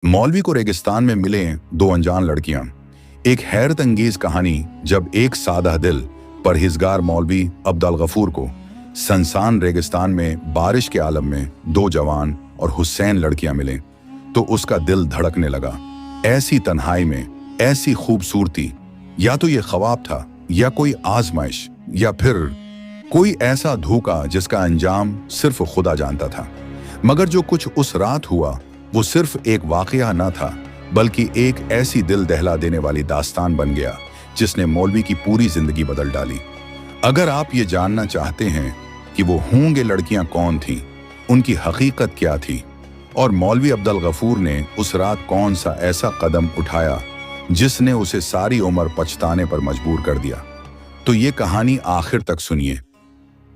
मौलवी को रेगिस्तान में मिले दो अनजान लड़कियां। एक हैरत अंगेज कहानी जब एक सादा दिल परहेजगार मौलवी अब्दुल गफूर को सनसान रेगिस्तान में बारिश के आलम में दो जवान और हुसैन लड़कियां मिले तो उसका दिल धड़कने लगा। ऐसी तन्हाई में ऐसी खूबसूरती, या तो ये ख्वाब था या कोई आजमाइश या फिर कोई ऐसा धोखा जिसका अंजाम सिर्फ खुदा जानता था। मगर जो कुछ उस रात हुआ वो सिर्फ एक वाकया न था बल्कि एक ऐसी दिल दहला देने वाली दास्तान बन गया जिसने मौलवी की पूरी जिंदगी बदल डाली। अगर आप ये जानना चाहते हैं कि वो होंगे लड़कियां कौन थीं, उनकी हकीकत क्या थी और मौलवी अब्दुल गफूर ने उस रात कौन सा ऐसा कदम उठाया जिसने उसे सारी उम्र पछताने पर मजबूर कर दिया, तो ये कहानी आखिर तक सुनिए।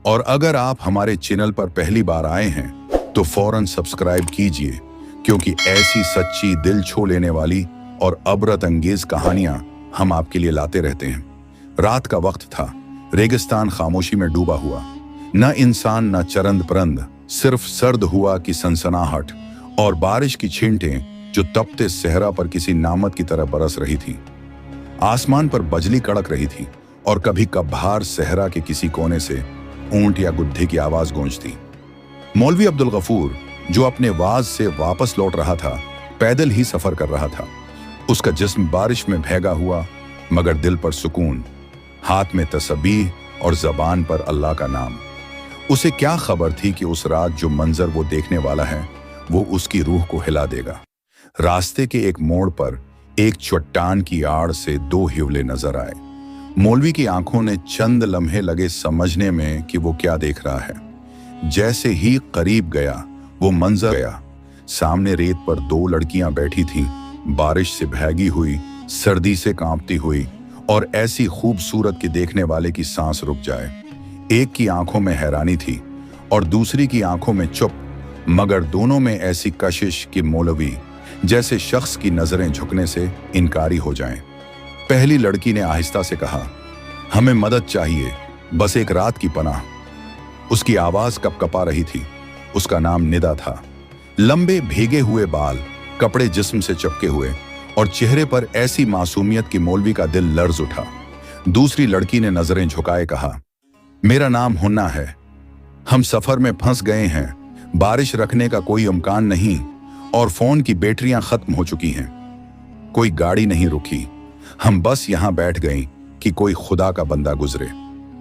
और अगर आप हमारे चैनल पर पहली बार आए हैं तो फौरन सब्सक्राइब कीजिए, क्योंकि ऐसी सच्ची दिल छू लेने वाली और अबरत अंगेज कहानियां हम आपके लिए लाते रहते हैं। रात का वक्त था, रेगिस्तान खामोशी में डूबा हुआ, न इंसान न चरंद परंद, सिर्फ सर्द हुआ की सनसनाहट और बारिश की छींटें जो तपते सहरा पर किसी नामत की तरह बरस रही थी। आसमान पर बिजली कड़क रही थी और कभी कभार सहरा के किसी कोने से ऊंट या गुद्दे की आवाज गूंजती। मौलवी अब्दुल गफूर जो अपने वाज से वापस लौट रहा था, पैदल ही सफर कर रहा था। उसका जिस्म बारिश में भीगा हुआ मगर दिल पर सुकून, हाथ में तस्बीह और जबान पर अल्लाह का नाम। उसे क्या खबर थी कि उस रात जो मंजर वो देखने वाला है वो उसकी रूह को हिला देगा। रास्ते के एक मोड़ पर एक चट्टान की आड़ से दो हिवले नजर आए। मौलवी की आंखों ने चंद लम्हे लगे समझने में कि वो क्या देख रहा है। जैसे ही करीब गया वो मंजर गया। सामने रेत पर दो लड़कियां बैठी थीं, बारिश से भीगी हुई, सर्दी से कांपती हुई और ऐसी खूबसूरत कि देखने वाले की सांस रुक जाए। एक की आंखों में हैरानी थी और दूसरी की आंखों में चुप, मगर दोनों में ऐसी कशिश कि मौलवी जैसे शख्स की नजरें झुकने से इनकारी हो जाएं। पहली लड़की ने आहिस्ता से कहा, हमें मदद चाहिए, बस एक रात की पनाह। उसकी आवाज कपकपा रही थी। उसका नाम निदा था। लंबे भीगे हुए बाल, कपड़े जिस्म से चिपके हुए और चेहरे पर ऐसी मासूमियत कि मौलवी का दिल लर्ज उठा। दूसरी लड़की ने नजरें झुकाए कहा, मेरा नाम हुन्ना है, हम सफर में फंस गए हैं, बारिश रखने का कोई इम्कान नहीं और फोन की बैटरियां खत्म हो चुकी हैं। कोई गाड़ी नहीं रुकी, हम बस यहां बैठ गए कि कोई खुदा का बंदा गुजरे।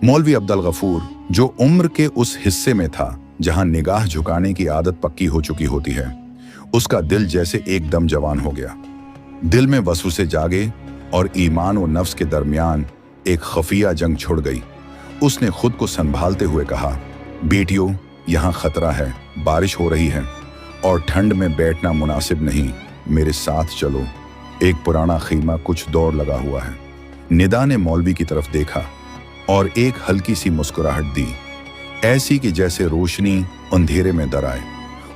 मौलवी अब्दुल गफूर जो उम्र के उस हिस्से में था जहां निगाह झुकाने की आदत पक्की हो चुकी होती है, उसका दिल जैसे एकदम जवान हो गया। दिल में वसवसे जागे और ईमान और नफ्स के दरमियान एक खफिया जंग छिड़ गई। उसने खुद को संभालते हुए कहा, बेटियों, यहाँ खतरा है, बारिश हो रही है और ठंड में बैठना मुनासिब नहीं, मेरे साथ चलो। एक पुराना खीमा कुछ दौड़ लगा हुआ है। निदा ने मौलवी की तरफ देखा और एक हल्की सी मुस्कुराहट दी, ऐसी कि जैसे रोशनी अंधेरे में दर आए।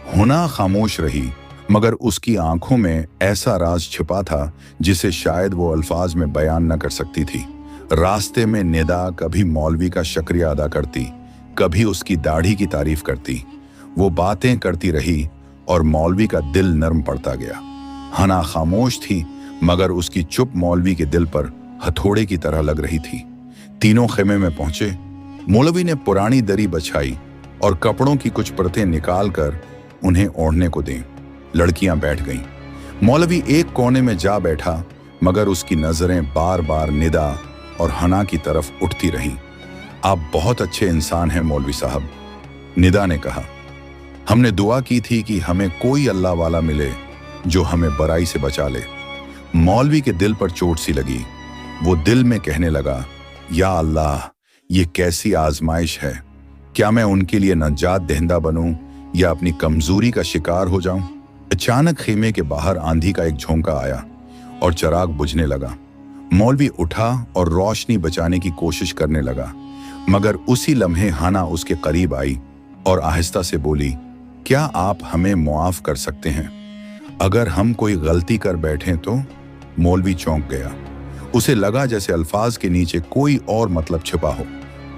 हुना खामोश रही, मगर उसकी आंखों में ऐसा राज छिपा था जिसे शायद वो अल्फाज में बयान न कर सकती थी। रास्ते में निदा कभी मौलवी का शुक्रिया अदा करती, कभी उसकी दाढ़ी की तारीफ करती। वो बातें करती रही और मौलवी का दिल नरम पड़ता गया। हना खामोश थी, मगर उसकी चुप मौलवी के दिल पर हथौड़े की तरह लग रही थी। तीनों खेमे में पहुंचे। मौलवी ने पुरानी दरी बछाई और कपड़ों की कुछ परतें निकालकर उन्हें ओढ़ने को दें। लड़कियां बैठ गईं। मौलवी एक कोने में जा बैठा, मगर उसकी नजरें बार बार निदा और हना की तरफ उठती रहीं। आप बहुत अच्छे इंसान हैं मौलवी साहब, निदा ने कहा। हमने दुआ की थी कि हमें कोई अल्लाह वाला मिले जो हमें बुराई से बचा ले। मौलवी के दिल पर चोट सी लगी। वो दिल में कहने लगा, या अल्लाह, ये कैसी आजमाइश है। क्या मैं उनके लिए नजात दहिंदा बनूं या अपनी कमजोरी का शिकार हो जाऊं? अचानक खेमे के बाहर आंधी का एक झोंका आया और चिराग बुझने लगा। मौलवी उठा और रोशनी बचाने की कोशिश करने लगा, मगर उसी लम्हे हाना उसके करीब आई और आहिस्ता से बोली, क्या आप हमें मुआफ कर सकते हैं? अगर हम कोई गलती कर बैठे तो? मौलवी चौंक गया। उसे लगा जैसे अल्फाज के नीचे कोई और मतलब छिपा हो।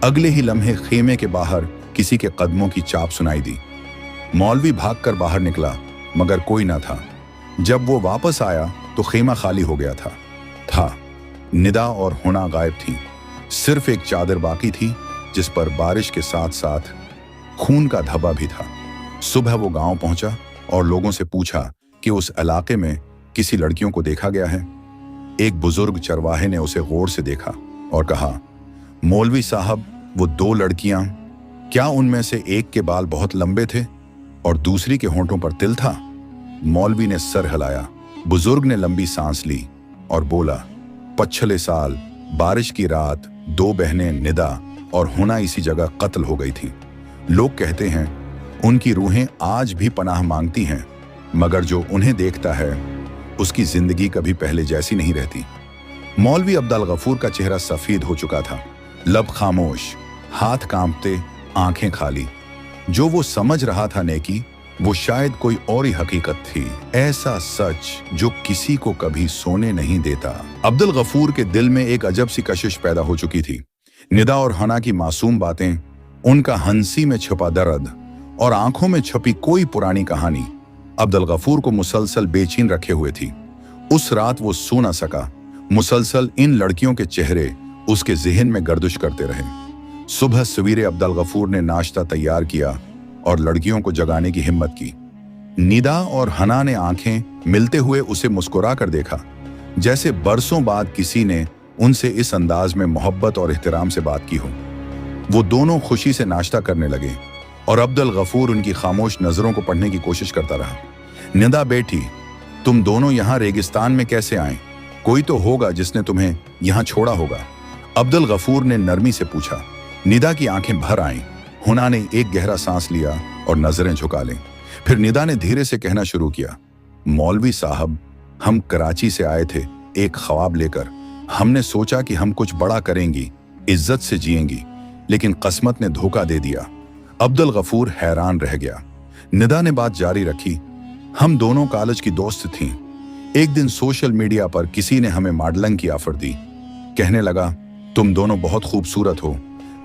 अगले ही लम्हे खेमे के बाहर किसी के कदमों की चाप सुनाई दी। मौलवी भागकर बाहर निकला, मगर कोई ना था। जब वो वापस आया तो खेमा खाली हो गया था। निदा और हुना गायब थी। सिर्फ एक चादर बाकी थी जिस पर बारिश के साथ साथ खून का धब्बा भी था। सुबह वो गांव पहुंचा और लोगों से पूछा कि उस इलाके में किसी लड़कियों को देखा गया है। एक बुजुर्ग चरवाहे ने उसे गौर से देखा और कहा, मौलवी साहब, वो 2 लड़कियां, क्या उनमें से एक के बाल बहुत लंबे थे और दूसरी के होंठों पर तिल था? मौलवी ने सर हिलाया। बुजुर्ग ने लंबी सांस ली और बोला, पिछले साल बारिश की रात 2 बहनें निदा और हुना इसी जगह कत्ल हो गई थी। लोग कहते हैं उनकी रूहें आज भी पनाह मांगती हैं, मगर जो उन्हें देखता है उसकी जिंदगी कभी पहले जैसी नहीं रहती। मौलवी अब्दुल गफूर का चेहरा सफेद हो चुका था, लब खामोश, हाथ कांपते, आंखें खाली। जो वो समझ रहा था नेकी, वो शायद कोई और ही हकीकत थी, ऐसा सच जो किसी को कभी सोने नहीं देता। अब्दुल गफूर के दिल में एक अजब सी कशिश पैदा हो चुकी थी। निदा और हना की मासूम बातें, उनका हंसी में छुपा दर्द और आंखों में छुपी कोई पुरानी कहानी अब्दुल गफूर को मुसलसल बेचैन रखे हुए थी। उस रात वो सो न सका। मुसलसल इन लड़कियों के चेहरे उसके जिहन में गर्दिश करते रहे। सुबह सवेरे अब्दुल गफूर ने नाश्ता तैयार किया और लड़कियों को जगाने की हिम्मत की। निदा और हना ने आंखें मिलते हुए उसे मुस्कुरा कर देखा, जैसे बरसों बाद किसी ने उनसे इस अंदाज में मोहब्बत और एहतराम से बात की हो। वो दोनों खुशी से नाश्ता करने लगे और अब्दुल गफूर उनकी खामोश नजरों को पढ़ने की कोशिश करता रहा। निदा बेटी, तुम दोनों यहाँ रेगिस्तान में कैसे आए? कोई तो होगा जिसने तुम्हें यहाँ छोड़ा होगा। अब्दुल गफूर ने नरमी से पूछा। निदा की आंखें भर आईं। हुना ने एक गहरा सांस लिया और नजरें झुका ली। फिर निदा ने धीरे से कहना शुरू किया, मौलवी साहब, हम कराची से आए थे एक ख्वाब लेकर। हमने सोचा कि हम कुछ बड़ा करेंगी, इज्जत से जिएंगी, लेकिन किस्मत ने धोखा दे दिया। अब्दुल गफूर हैरान रह गया। निदा ने बात जारी रखी, हम दोनों कॉलेज की दोस्त थीं। एक दिन सोशल मीडिया पर किसी ने हमें मॉडलिंग की ऑफर दी। कहने लगा, तुम दोनों बहुत खूबसूरत हो,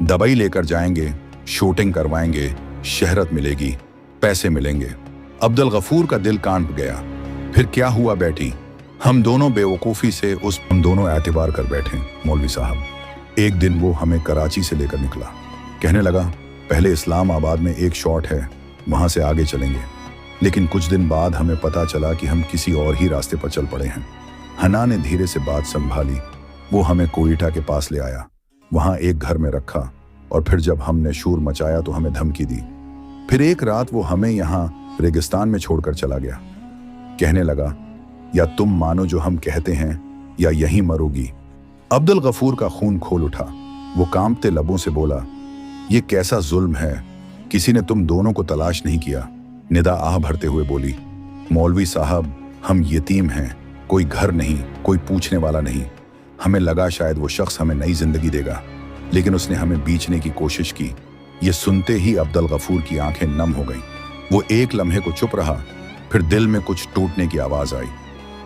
दुबई लेकर जाएंगे, शूटिंग करवाएंगे, शहरत मिलेगी, पैसे मिलेंगे। अब्दुल गफूर का दिल कांप गया। फिर क्या हुआ बेटी? हम दोनों बेवकूफ़ी से हम दोनों एतबार कर बैठे। मौलवी साहब, एक दिन वो हमें कराची से लेकर निकला। कहने लगा, पहले इस्लामाबाद में एक शॉट है, वहाँ से आगे चलेंगे। लेकिन कुछ दिन बाद हमें पता चला कि हम किसी और ही रास्ते पर चल पड़े हैं। हना ने धीरे से बात संभाली। वो हमें कोयटा के पास ले आया, वहाँ एक घर में रखा और फिर जब हमने शोर मचाया तो हमें धमकी दी। फिर एक रात वो हमें यहाँ रेगिस्तान में छोड़कर चला गया। कहने लगा, या तुम मानो जो हम कहते हैं या यहीं मरोगी। अब्दुल गफूर का खून खोल उठा। वो कांपते लबों से बोला, ये कैसा जुल्म है, किसी ने तुम दोनों को तलाश नहीं किया। निदा आह भरते हुए बोली, मौलवी साहब, हम यतीम हैं, कोई घर नहीं, कोई पूछने वाला नहीं। हमें लगा शायद वो शख्स हमें नई जिंदगी देगा, लेकिन उसने हमें बेचने की कोशिश की। ये सुनते ही अब्दुल गफूर की आंखें नम हो गईं। वो एक लम्हे को चुप रहा, फिर दिल में कुछ टूटने की आवाज आई।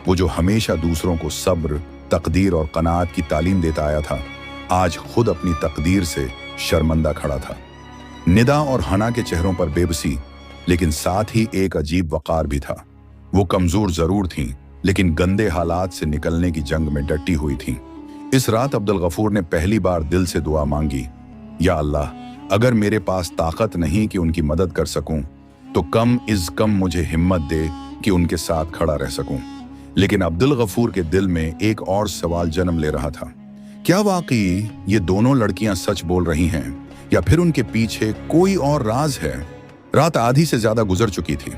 वो जो हमेशा दूसरों को सब्र, तकदीर और कनात की तालीम देता आया था, आज खुद अपनी तकदीर से शर्मंदा खड़ा था। निदा और हना के चेहरों पर बेबसी, लेकिन साथ ही एक अजीब वकार भी था। वो कमजोर जरूर थीं, लेकिन गंदे हालात से निकलने की जंग में डटी हुई थीं। इस रात अब्दुल गफूर ने पहली बार दिल से दुआ मांगी, या अल्लाह, अगर मेरे पास ताकत नहीं कि उनकी मदद कर सकूं, तो कम इज कम मुझे हिम्मत दे कि उनके साथ खड़ा रह सकूं। लेकिन अब्दुल गफूर के दिल में एक और सवाल जन्म ले रहा था, क्या वाकई ये दोनों लड़कियां सच बोल रही हैं या फिर उनके पीछे कोई और राज है? रात आधी से ज्यादा गुजर चुकी थी।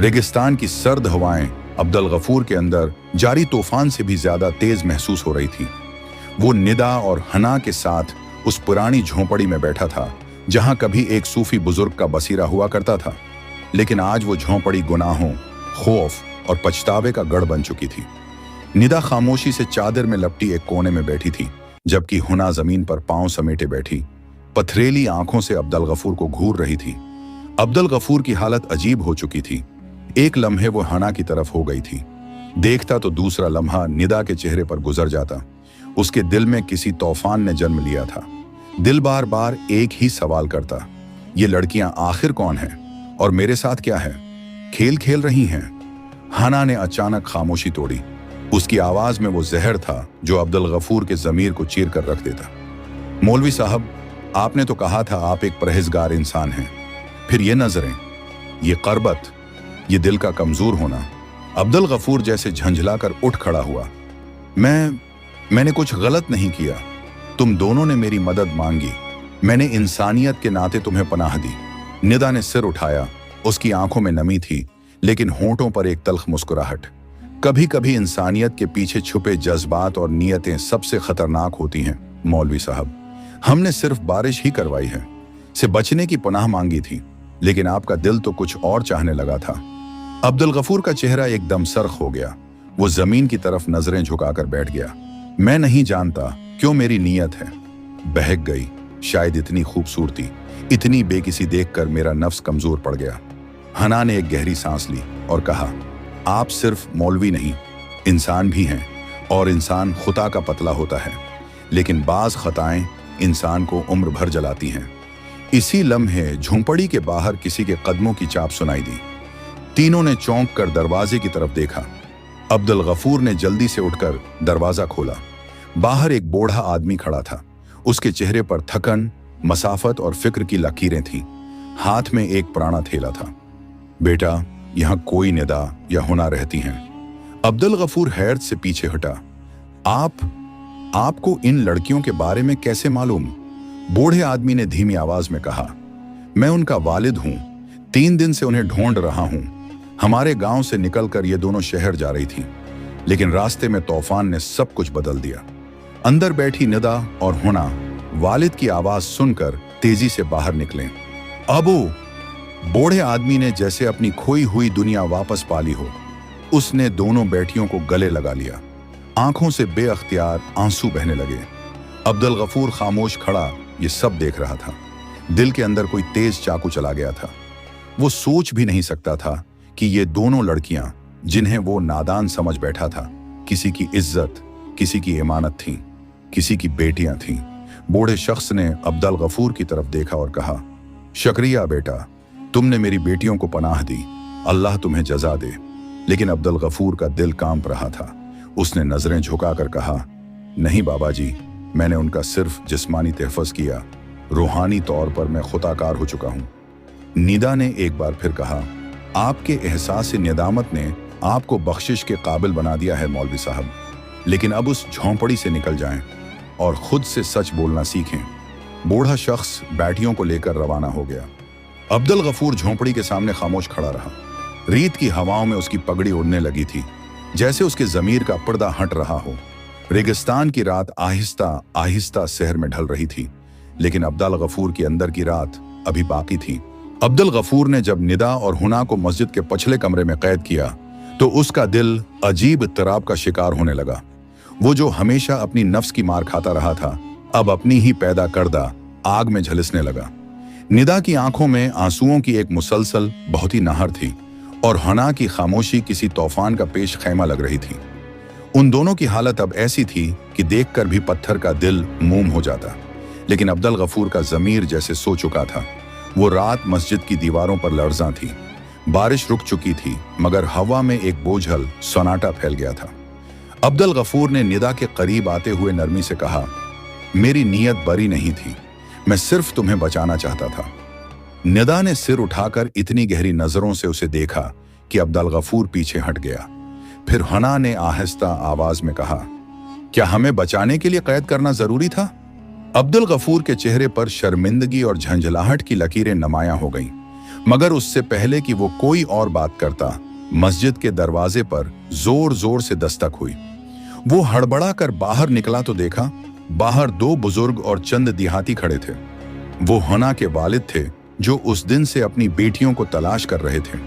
रेगिस्तान की सर्द हवाएं अब्दुल गफूर के अंदर जारी तूफान से भी ज्यादा तेज महसूस हो रही थी। वो निदा और हना के साथ उस पुरानी झोंपड़ी में बैठा था जहां कभी एक सूफी बुजुर्ग का बसीरा हुआ करता था, लेकिन आज वो झोंपड़ी गुनाहों, खौफ और पछतावे का गढ़ बन चुकी थी। निदा खामोशी से चादर में लपटी एक कोने में बैठी थी, जबकि हुना जमीन पर पांव समेटे बैठी पथरेली आंखों से अब्दुल गफूर को घूर रही थी। अब्दुल गफूर की हालत अजीब हो चुकी थी। एक लम्हे वो हना की तरफ हो गई थी, देखता तो दूसरा लम्हा निदा के चेहरे पर गुजर जाता। उसके दिल में किसी तूफान ने जन्म लिया था। दिल बार बार एक ही सवाल करता, ये लड़कियां आखिर कौन हैं और मेरे साथ क्या है? खेल खेल रही हैं? हना ने अचानक खामोशी तोड़ी। उसकी आवाज में वो जहर था जो अब्दुल गफूर के जमीर को चीर कर रख देता। मौलवी साहब, आपने तो कहा था आप एक परहेजगार इंसान हैं, फिर ये नजरें, ये करबत, ये दिल का कमजोर होना। अब्दुल गफूर जैसे झंझलाकर उठ खड़ा हुआ। मैंने कुछ गलत नहीं किया। तुम दोनों ने मेरी मदद मांगी, मैंने इंसानियत के नाते तुम्हें पनाह दी। निदा ने सिर उठाया। उसकी आंखों में नमी थी, लेकिन होंठों पर एक तल्ख मुस्कुराहट। कभी कभी इंसानियत के पीछे छुपे जज्बात और नीयतें सबसे खतरनाक होती हैं मौलवी साहब। हमने सिर्फ बारिश ही करवाई है, से बचने की पनाह मांगी थी, लेकिन आपका दिल तो कुछ और चाहने लगा था। अब्दुल गफूर का चेहरा एकदम सरख हो गया। वो जमीन की तरफ नजरें झुकाकर बैठ गया। मैं नहीं जानता क्यों मेरी नीयत है बहक गई। शायद इतनी खूबसूरती, इतनी बेकिसी देखकर मेरा नफ्स कमजोर पड़ गया। हना ने एक गहरी सांस ली और कहा, आप सिर्फ मौलवी नहीं, इंसान भी हैं, और इंसान खुदा का पतला होता है, लेकिन बाज खताएं इंसान को उम्र भर जलाती हैं। इसी लम्हे झोंपड़ी के बाहर किसी के कदमों की चाप सुनाई दी। तीनों ने चौंक कर दरवाजे की तरफ देखा। अब्दुल गफूर ने जल्दी से उठकर दरवाजा खोला। बाहर एक बूढ़ा आदमी खड़ा था। उसके चेहरे पर थकन, मसाफत और फिक्र की लकीरें थीं। हाथ में एक पुराना थैला था। बेटा, यहां कोई निदा या हुना रहती हैं। अब्दुल गफूर हैरत से पीछे हटा। आपको इन लड़कियों के बारे में कैसे मालूम? बूढ़े आदमी ने धीमी आवाज में कहा, मैं उनका वालिद हूं। 3 दिन से उन्हें ढूंढ रहा हूं। हमारे गांव से निकलकर ये दोनों शहर जा रही थीं, लेकिन रास्ते में तूफान ने सब कुछ बदल दिया। अंदर बैठी निदा और हुना वालिद की आवाज सुनकर तेजी से बाहर निकले। अबू, बूढ़े आदमी ने जैसे अपनी खोई हुई दुनिया वापस पाली हो। उसने दोनों बेटियों को गले लगा लिया। आंखों से बेअख्तियार आंसू बहने लगे। अब्दुल गफूर खामोश खड़ा ये सब देख रहा था। दिल के अंदर कोई तेज चाकू चला गया था। वो सोच भी नहीं सकता था कि ये दोनों लड़कियां, जिन्हें वो नादान समझ बैठा था, किसी की इज्जत, किसी की इमानत थीं, किसी की बेटियां थीं। बूढ़े शख्स ने अब्दुल गफूर की तरफ देखा और कहा, शुक्रिया बेटा, तुमने मेरी बेटियों को पनाह दी। अल्लाह तुम्हें जजा दे। लेकिन अब्दुल गफूर का दिल कांप रहा था। उसने नजरें झुकाकर कहा, नहीं बाबा जी, मैंने उनका सिर्फ जिस्मानी तहफ़्फ़ुज़ किया, रूहानी तौर पर मैं खुताकार हो चुका हूं। निदा ने एक बार फिर कहा, आपके एहसास निदामत ने आपको बख्शिश के काबिल बना दिया है मौलवी साहब, लेकिन अब उस झोंपड़ी से निकल जाएं और खुद से सच बोलना सीखें। बूढ़ा शख्स बैटियों को लेकर रवाना हो गया। अब्दुल गफूर झोंपड़ी के सामने खामोश खड़ा रहा। रीत की हवाओं में उसकी पगड़ी उड़ने लगी थी, जैसे उसके जमीर का पर्दा हट रहा हो। रेगिस्तान की रात आहिस्ता आहिस्ता शहर में ढल रही थी, लेकिन अब्दुल गफूर की अंदर की रात अभी बाकी थी। अब्दुल गफूर ने जब निदा और हुना को मस्जिद के पछले कमरे में कैद किया, तो उसका दिल अजीब इत्तराब का शिकार होने लगा। वो जो हमेशा अपनी नफ्स की मार खाता रहा था, अब अपनी ही पैदा करदा आग में झलसने लगा। निदा की आंखों में आंसुओं की एक मुसलसल बहुत ही नहर थी, और हना की खामोशी किसी तूफान का पेश खैमा लग रही थी। उन दोनों की हालत अब ऐसी थी कि देखकर भी पत्थर का दिल मोम हो जाता। लेकिन अब्दुल गफूर का जमीर जैसे सो चुका था। वो रात मस्जिद की दीवारों पर लर्जा थी। बारिश रुक चुकी थी, मगर हवा में एक बोझल सन्नाटा फैल गया था। अब्दुल गफूर ने निदा के करीब आते हुए नरमी से कहा, मेरी नीयत बरी नहीं थी, मैं सिर्फ तुम्हें बचाना चाहता था। निदा ने सिर उठाकर इतनी गहरी नजरों से उसे देखा कि अब्दुल गफूर पीछे हट गया। फिर हना ने आहिस्ता आवाज में कहा, क्या हमें बचाने के लिए कैद करना जरूरी था? अब्दुल गफूर के चेहरे पर शर्मिंदगी और झंझलाहट की लकीरें नुमायां हो गईं, मगर उससे पहले कि वो कोई और बात करता, मस्जिद के दरवाजे पर जोर जोर से दस्तक हुई। वो हड़बड़ा कर बाहर निकला तो देखा, बाहर 2 बुजुर्ग और चंद देहाती खड़े थे। वो हना के वालिद थे, जो उस दिन से अपनी बेटियों को तलाश कर रहे थे।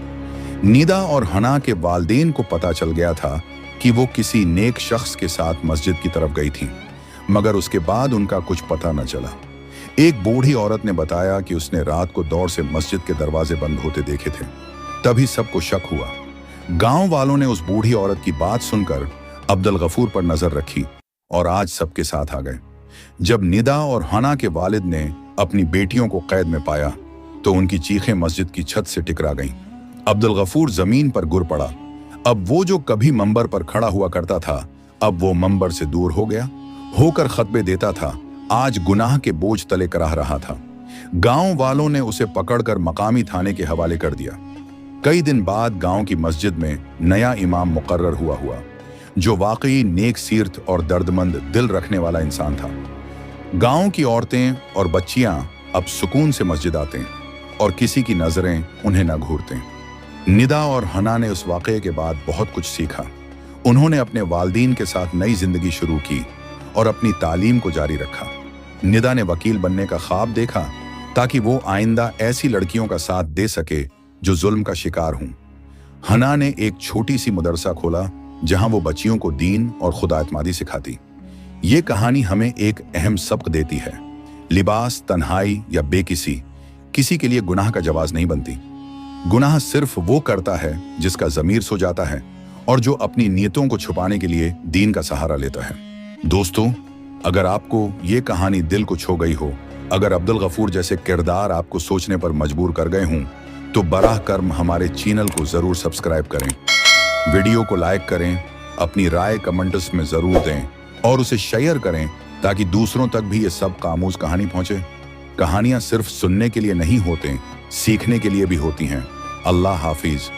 निदा और हना के वालिदैन को पता चल गया था कि वो किसी नेक शख्स के साथ मस्जिद की तरफ गई थी, मगर उसके बाद उनका कुछ पता न चला। एक बूढ़ी औरत ने बताया कि उसने रात को दौड़ से मस्जिद के दरवाजे बंद होते देखे थे। तभी सबको शक हुआ। गांव वालों ने उस बूढ़ी औरत की बात सुनकर अब्दुल गफूर पर नजर रखी और आज सबके साथ आ गए। जब निदा और हना के वालिद ने अपनी बेटियों को कैद में पाया, तो उनकी चीखें मस्जिद की छत से टकरा गईं। अब्दुल गफूर जमीन पर गिर पड़ा। अब वो जो कभी मंबर पर खड़ा हुआ करता था, अब वो मंबर से दूर हो गया, होकर खतबे देता था, आज गुनाह के बोझ तले कराह रहा था। गांव वालों ने उसे पकड़कर मकामी थाने के हवाले कर दिया। कई दिन बाद गांव की मस्जिद में नया इमाम मुकर्रर हुआ, जो वाकई नेक सीरत और दर्दमंद दिल रखने वाला इंसान था। गांव की औरतें और बच्चियां अब सुकून से मस्जिद आते हैं और किसी की नजरें उन्हें न घूरते। निदा और हना ने उस वाक़े के बाद बहुत कुछ सीखा। उन्होंने अपने वालिदैन के साथ नई जिंदगी शुरू की और अपनी तालीम को जारी रखा। निदा ने वकील बनने का ख्वाब देखा ताकि वो आइंदा ऐसी लड़कियों का साथ दे सके जो जुल्म का शिकार हों। हना ने एक छोटी सी मदरसा खोला जहां वो बच्चियों को दीन और खुदा एतमादी सिखाती। ये कहानी हमें एक अहम सबक देती है, लिबास, तन्हाई या बेकिसी किसी के लिए गुनाह का जवाज नहीं बनती। गुनाह सिर्फ वो करता है जिसका ज़मीर सो जाता है और जो अपनी नीयतों को छुपाने के लिए दीन का सहारा लेता है। दोस्तों, अगर आपको ये कहानी दिल को छू गई हो, अगर अब्दुल गफूर जैसे किरदार आपको सोचने पर मजबूर कर गए हों, तो बराह कर्म हमारे चैनल को ज़रूर सब्सक्राइब करें, वीडियो को लाइक करें, अपनी राय कमेंट्स में ज़रूर दें और उसे शेयर करें ताकि दूसरों तक भी ये सब कामूज कहानी पहुंचे। कहानियां सिर्फ सुनने के लिए नहीं होते, सीखने के लिए भी होती हैं। अल्लाह हाफिज।